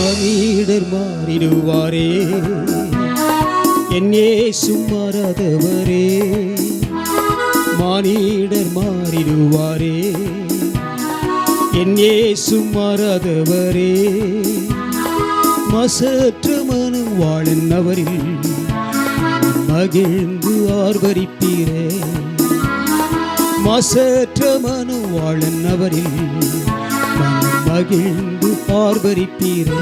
மானிடர் மாறிடுவாரே, என் இயேசு மாறாதவரே. மானிடர் மாறிடுவாரே, என் இயேசு மாறாதவரே. மாசற்ற மனம் வாழன் அவரில் மகிழ்ந்து ஆர்ப்பரிப்பீரே. மாசற்ற மனம் வாழன் அவரில் மகிழ்ந்து ஆர்ப்பரிப்பீரே.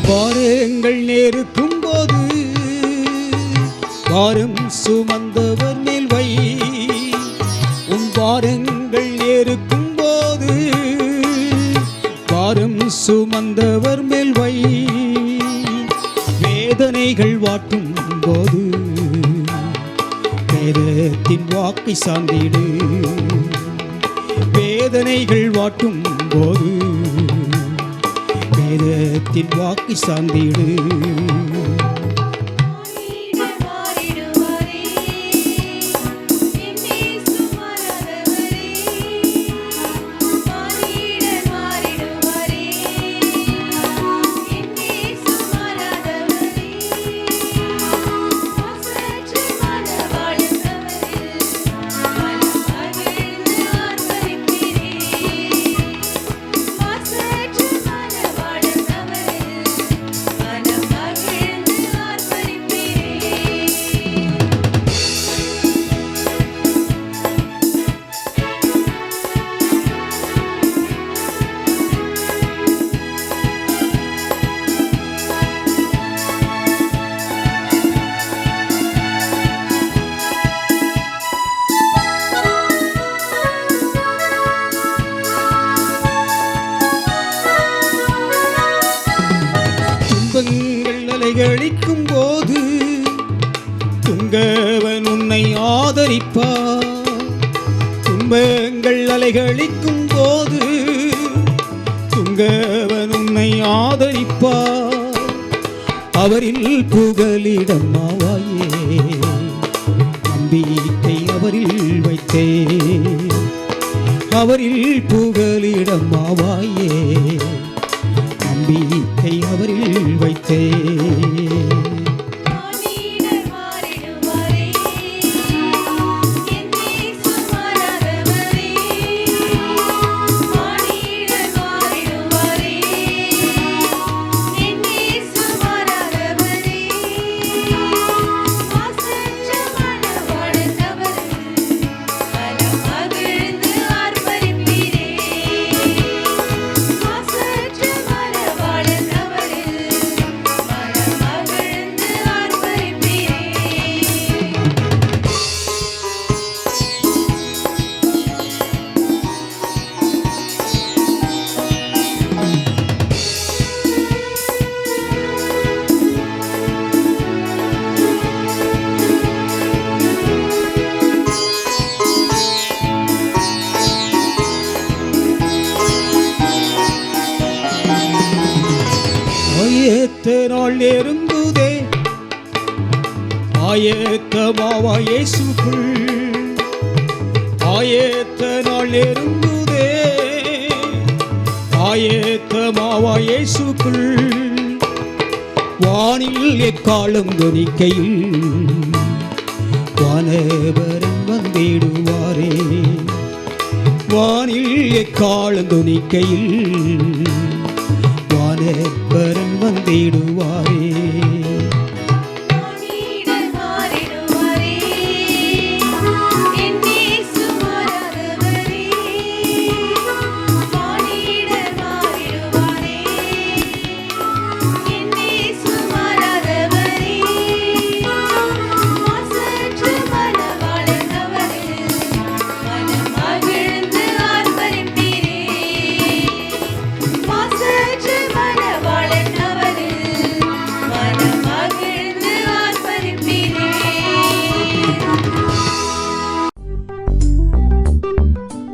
வாரங்கள் நேருக்கும் போது வாரம் சுமந்தவர் மேல் வை. உன் வாரங்கள் நேருக்கும் போது வாரம் சுமந்தவர் மேல் வை. வேதனைகள் வாட்டும் போது வேதத்தின் வாக்கை சார்ந்திடு. வேதனைகள் வாட்டும் போது வேதத்தின் வாக்கு சார்ந்திடு. துன்பங்கள் அலைகளிக்கும் போது துங்கவன் உன்னை ஆதரிப்பார். துன்பங்கள் அலைகளிக்கும் போது துங்கவன் உன்னை ஆதரிப்பார். அவரில் புகலிடம் ஆவாயே, நம்பிக்கை அவரில் வைத்தே. அவரில் புகலிடம் ஆவாயே, நம்பிக்கை அவரில் வைத்தே. ஆயத்த நாள் நெருங்குதே, ஆயத்தமாவா இயேசுக்குள். ஆயத்த நாள் நெருங்குதே, ஆயத்தமாவா இயேசுக்குள். வானில் எக்காலம் தொனிக்கையில் வானவரன் வந்திடுவாரே. வானில் எக்காலம் தொனிக்கையில் வானவரன் வந்திடுவாரே.